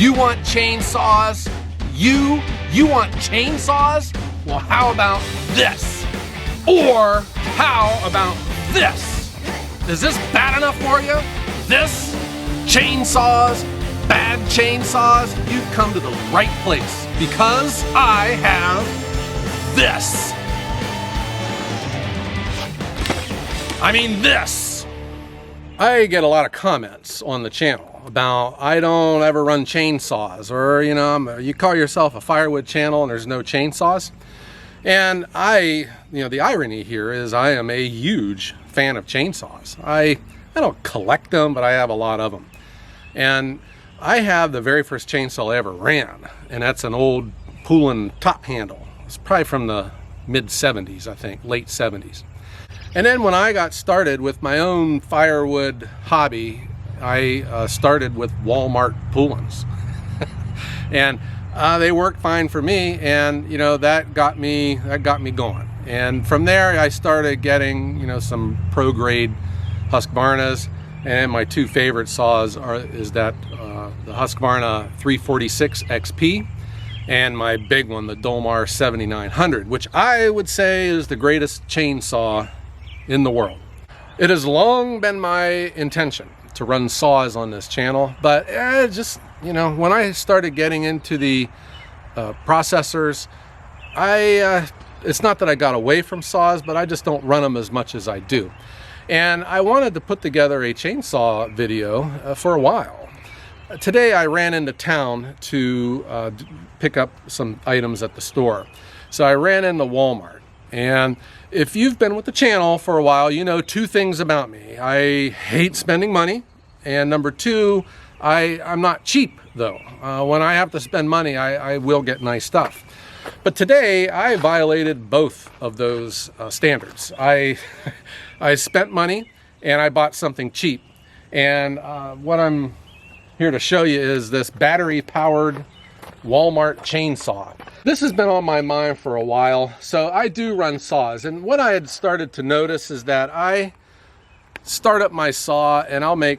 You want chainsaws? You want chainsaws? Well, how about this? Or how about this? Is this bad enough for you? This? Chainsaws? Bad chainsaws? You've come to the right place because I have this. I mean this. I get a lot of comments on the channel about I don't ever run chainsaws, or you call yourself a Firewood channel and there's no chainsaws. And the irony here is I am a huge fan of chainsaws. I don't collect them, but I have a lot of them. And I have the very first chainsaw I ever ran, and that's an old Poulan top handle. It's probably from the mid 70s, I think, late 70s. And then when I got started with my own firewood hobby, I started with Walmart Poulans. And they worked fine for me, and that got me going. And from there I started getting some pro grade Husqvarnas, and my two favorite saws is the Husqvarna 346 XP and my big one, the Dolmar 7900, which I would say is the greatest chainsaw in the world. It has long been my intention to run saws on this channel, but when I started getting into the processors, it's not that I got away from saws, but I just don't run them as much as I do. And I wanted to put together a chainsaw video for a while. Today I ran into town to pick up some items at the store. So I ran into Walmart. And if you've been with the channel for a while, you know two things about me. I hate spending money, and number two, I'm not cheap though. When I have to spend money, I will get nice stuff. But today I violated both of those standards. I spent money and I bought something cheap. And what I'm here to show you is this battery powered Walmart chainsaw. This has been on my mind for a while. So I do run saws, and what I had started to notice is that I start up my saw and I'll make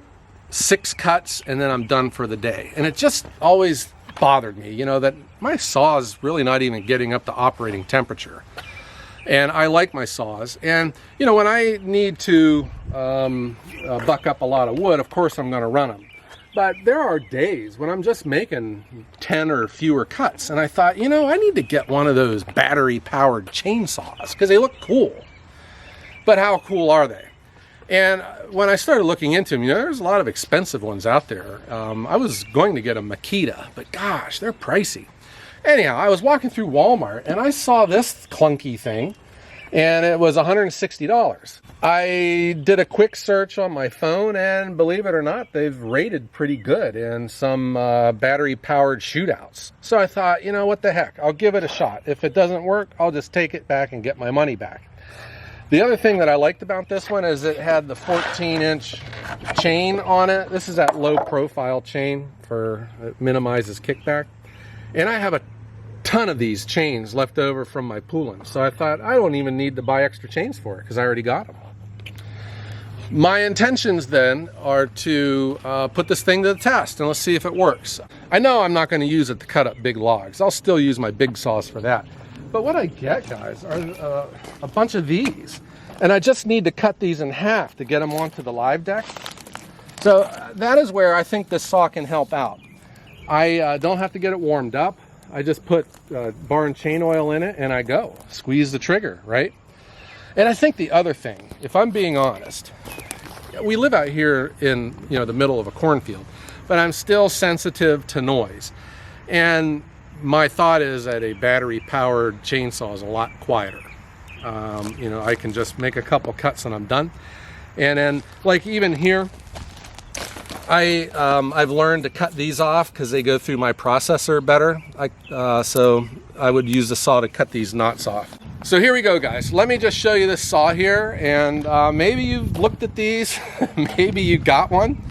6 cuts and then I'm done for the day. And it just always bothered me, that my saw is really not even getting up to operating temperature. And I like my saws, and when I need to buck up a lot of wood, of course I'm going to run them. But there are days when I'm just making 10 or fewer cuts, and I thought, I need to get one of those battery powered chainsaws because they look cool. But how cool are they? And when I started looking into them, there's a lot of expensive ones out there. I was going to get a Makita, but gosh, they're pricey. Anyhow, I was walking through Walmart and I saw this clunky thing, and it was $160. I did a quick search on my phone, and believe it or not, they've rated pretty good in some battery powered shootouts. So I thought, what the heck, I'll give it a shot. If it doesn't work, I'll just take it back and get my money back. The other thing that I liked about this one is it had the 14-inch chain on it. This is that low profile chain it minimizes kickback. And I have a ton of these chains left over from my Poulan. So I thought I don't even need to buy extra chains for it because I already got them. My intentions then are to put this thing to the test, and let's see if it works. I know I'm not going to use it to cut up big logs. I'll still use my big saws for that. But what I get, guys, are a bunch of these. And I just need to cut these in half to get them onto the live deck. So that is where I think this saw can help out. I don't have to get it warmed up. I just put barn chain oil in it and I go. Squeeze the trigger, right? And I think the other thing, if I'm being honest, we live out here in the middle of a cornfield, but I'm still sensitive to noise. And my thought is that a battery powered chainsaw is a lot quieter. I can just make a couple cuts and I'm done. And then like even here, I've learned to cut these off because they go through my processor better. So I would use the saw to cut these knots off. So here we go, guys. Let me just show you this saw here, and maybe you've looked at these, maybe you got one,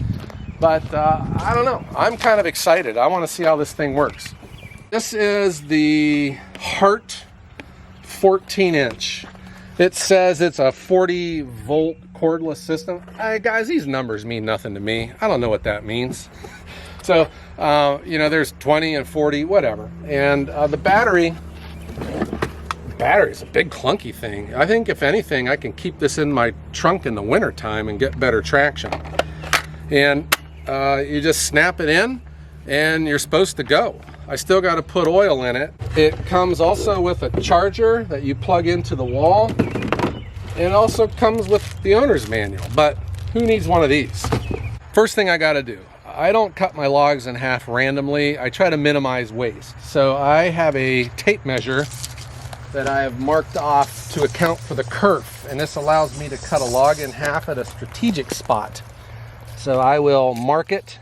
but I don't know. I'm kind of excited. I want to see how this thing works. This is the Hart 14-inch. It says it's a 40-volt cordless system. Guys, these numbers mean nothing to me. I don't know what that means. So, you know, there's 20 and 40, whatever. And the battery is a big clunky thing. I think if anything, I can keep this in my trunk in the winter time and get better traction. And you just snap it in and you're supposed to go. I still got to put oil in it. It comes also with a charger that you plug into the wall. It also comes with the owner's manual, but who needs one of these? First thing I got to do, I don't cut my logs in half randomly. I try to minimize waste. So I have a tape measure that I have marked off to account for the kerf, and this allows me to cut a log in half at a strategic spot. So I will mark it.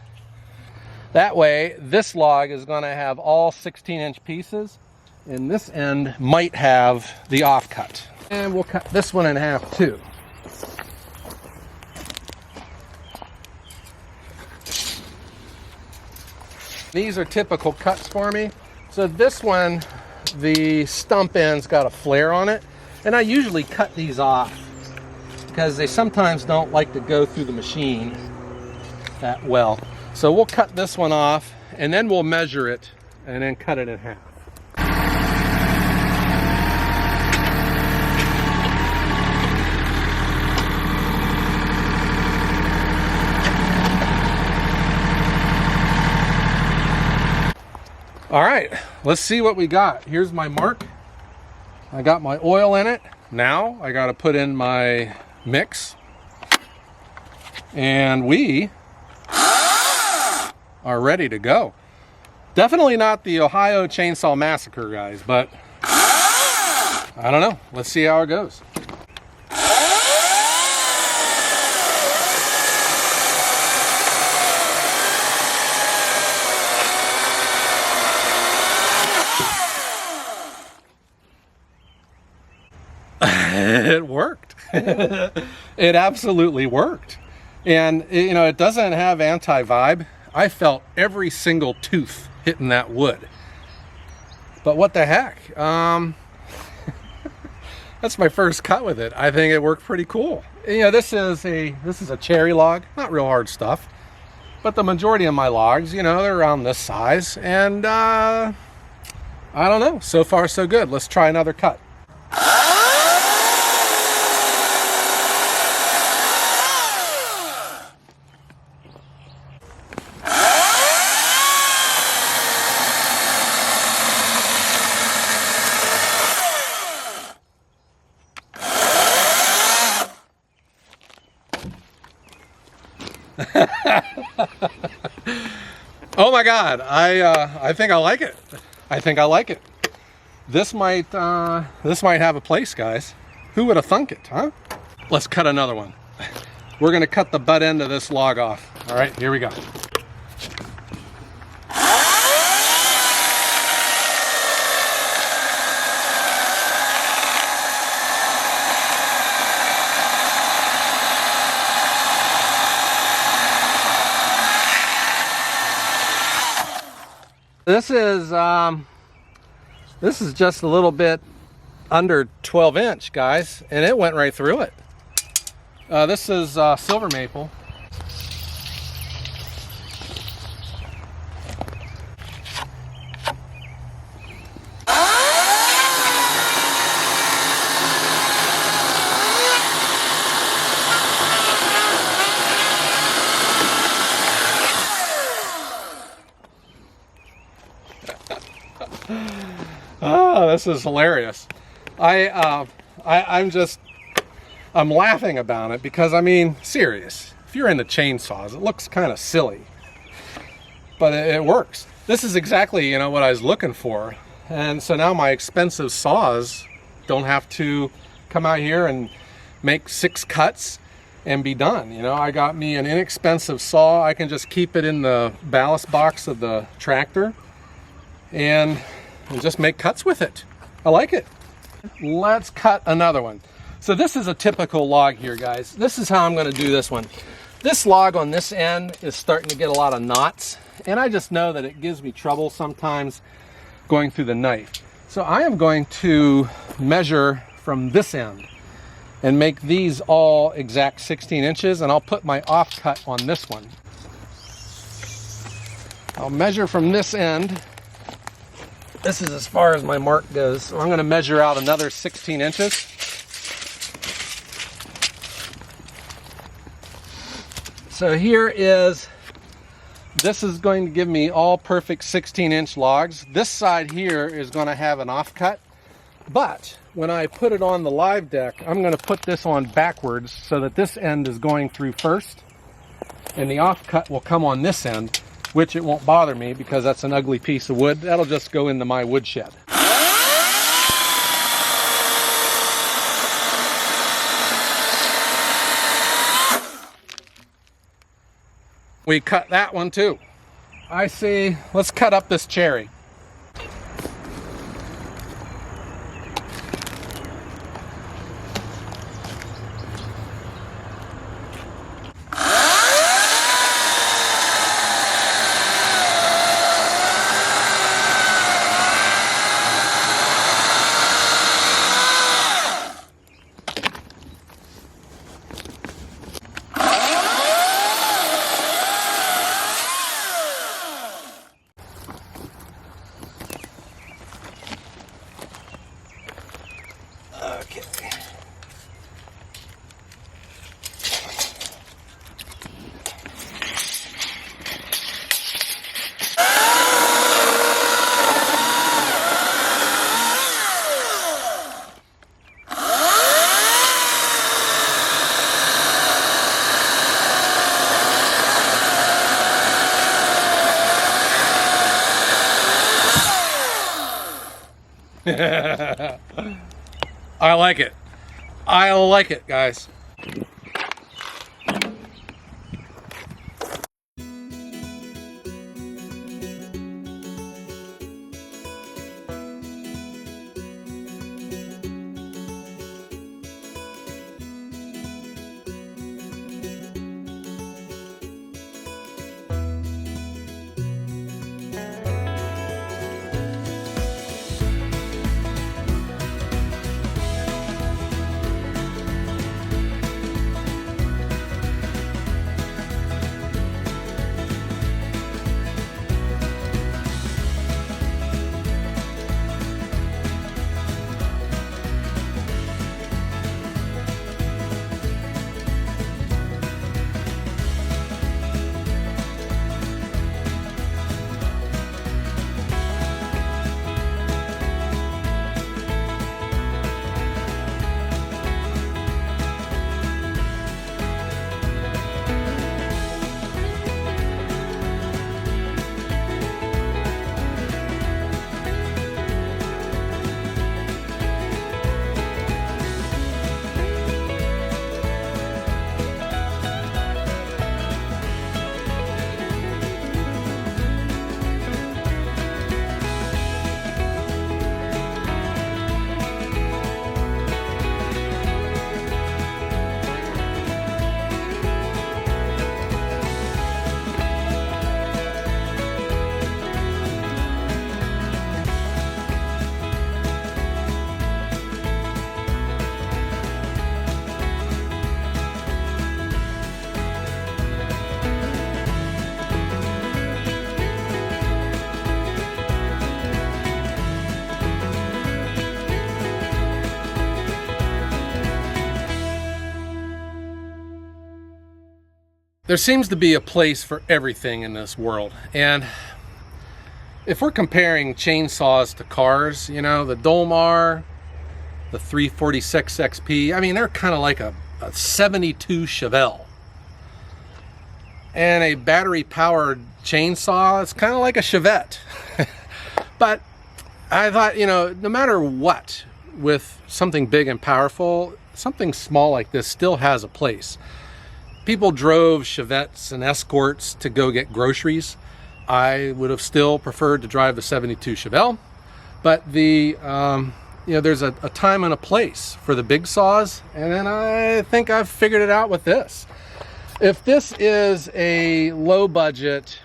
That way, this log is going to have all 16-inch pieces, and this end might have the offcut. And we'll cut this one in half too. These are typical cuts for me. So this one, the stump end's got a flare on it, and I usually cut these off because they sometimes don't like to go through the machine that well. So we'll cut this one off and then we'll measure it and then cut it in half. All right, let's see what we got. Here's my mark. I got my oil in it. Now I got to put in my mix. And we are ready to go. Definitely not the Ohio Chainsaw Massacre, guys, but I don't know. Let's see how it goes. It worked. It absolutely worked. And you know, it doesn't have anti-vibe. I felt every single tooth hitting that wood. But what the heck? That's my first cut with it. I think it worked pretty cool. You know, this is a cherry log, not real hard stuff. But the majority of my logs, you know, they're around this size. And I don't know. So far, so good. Let's try another cut. Oh my God, I think I like it. I think I like it. This might have a place, guys. Who would have thunk it, huh? Let's cut another one. We're gonna cut the butt end of this log off. All right, here we go. This is just a little bit under 12 inch, guys, and it went right through it. This is silver maple. Oh, this is hilarious. I'm laughing about it because, I mean, serious. If you're into chainsaws, it looks kind of silly, but it works. This is exactly, you know, what I was looking for. And so now my expensive saws don't have to come out here and make 6 cuts and be done. You know, I got me an inexpensive saw. I can just keep it in the ballast box of the tractor and just make cuts with it. I like it. Let's cut another one. So this is a typical log here, guys. This is how I'm going to do this one. This log on this end is starting to get a lot of knots, and I just know that it gives me trouble sometimes going through the knife. So I am going to measure from this end and make these all exact 16 inches, and I'll put my offcut on this one. I'll measure from this end. This is as far as my mark goes, so I'm going to measure out another 16 inches. So here is, this is going to give me all perfect 16-inch logs. This side here is going to have an offcut, but when I put it on the live deck, I'm going to put this on backwards so that this end is going through first, and the offcut will come on this end, which it won't bother me because that's an ugly piece of wood. That'll just go into my woodshed. We cut that one too. I see, let's cut up this cherry. I like it. I like it, guys. There seems to be a place for everything in this world, and if we're comparing chainsaws to cars, you know, the Dolmar, the 346 XP, I mean, they're kind of like a 72 Chevelle. And a battery powered chainsaw is kind of like a Chevette. But I thought, you know, no matter what, with something big and powerful, something small like this still has a place. People drove Chevettes and Escorts to go get groceries. I would have still preferred to drive the 72 Chevelle, but the you know, there's a time and a place for the big saws, and then I think I've figured it out with this. If this is a low budget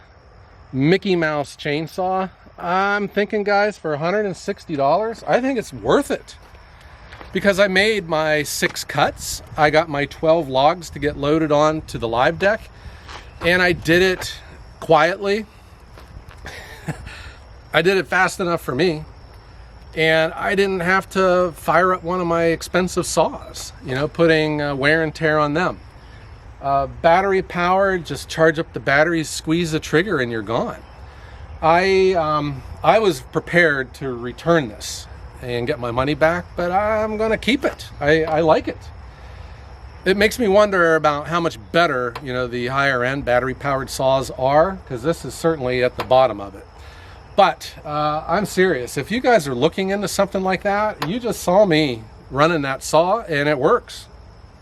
Mickey Mouse chainsaw, I'm thinking, guys, for $160, I think it's worth it. Because I made my 6 cuts, I got my 12 logs to get loaded on to the live deck, and I did it quietly. I did it fast enough for me, and I didn't have to fire up one of my expensive saws, you know, putting wear and tear on them. Battery powered, just charge up the batteries, squeeze the trigger, and you're gone. I was prepared to return this and get my money back, but I'm gonna keep it. I like it. It makes me wonder about how much better, you know, the higher end battery powered saws are, because this is certainly at the bottom of it. But I'm serious. If you guys are looking into something like that, you just saw me running that saw, and it works.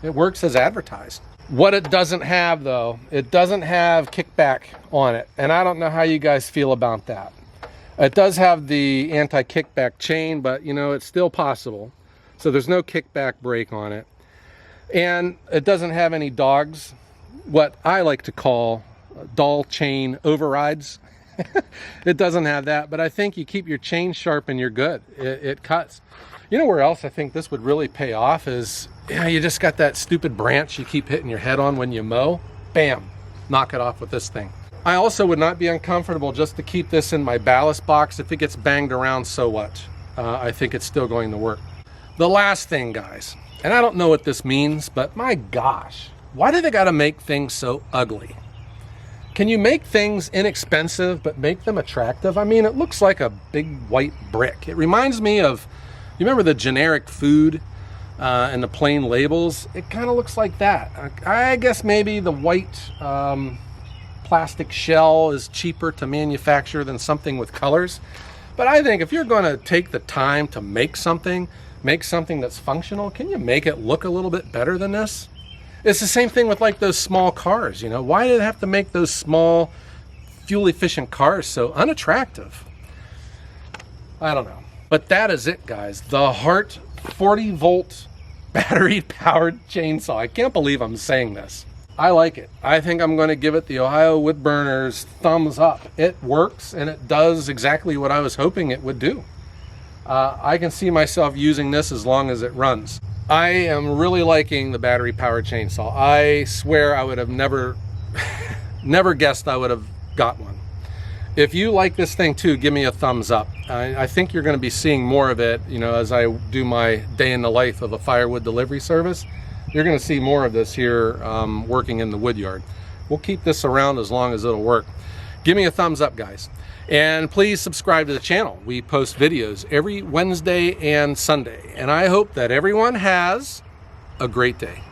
It works as advertised. What it doesn't have, though, it doesn't have kickback on it, and I don't know how you guys feel about that. It does have the anti-kickback chain, but you know, it's still possible. So there's no kickback brake on it. And it doesn't have any dogs, what I like to call dull chain overrides. It doesn't have that, but I think you keep your chain sharp and you're good. It cuts. You know where else I think this would really pay off is, you know, you just got that stupid branch you keep hitting your head on when you mow. Bam, knock it off with this thing. I also would not be uncomfortable just to keep this in my ballast box. If it gets banged around, so what? I think it's still going to work. The last thing, guys, and I don't know what this means, but my gosh, why do they gotta make things so ugly? Can you make things inexpensive but make them attractive? I mean, it looks like a big white brick. It reminds me of, you remember the generic food and the plain labels? It kind of looks like that. I guess maybe the white plastic shell is cheaper to manufacture than something with colors. But I think if you're gonna take the time to make something that's functional, can you make it look a little bit better than this? It's the same thing with like those small cars, you know? Why do they have to make those small fuel efficient cars so unattractive? I don't know. But that is it, guys. The Hart 40-volt battery powered chainsaw. I can't believe I'm saying this. I like it. I think I'm going to give it the Ohio Woodburners thumbs up. It works, and it does exactly what I was hoping it would do. I can see myself using this as long as it runs. I am really liking the battery powered chainsaw. I swear I would have never guessed I would have got one. If you like this thing too, give me a thumbs up. I think you're going to be seeing more of it, you know, as I do my day in the life of a firewood delivery service. You're going to see more of this here working in the wood yard. We'll keep this around as long as it'll work. Give me a thumbs up, guys. And please subscribe to the channel. We post videos every Wednesday and Sunday. And I hope that everyone has a great day.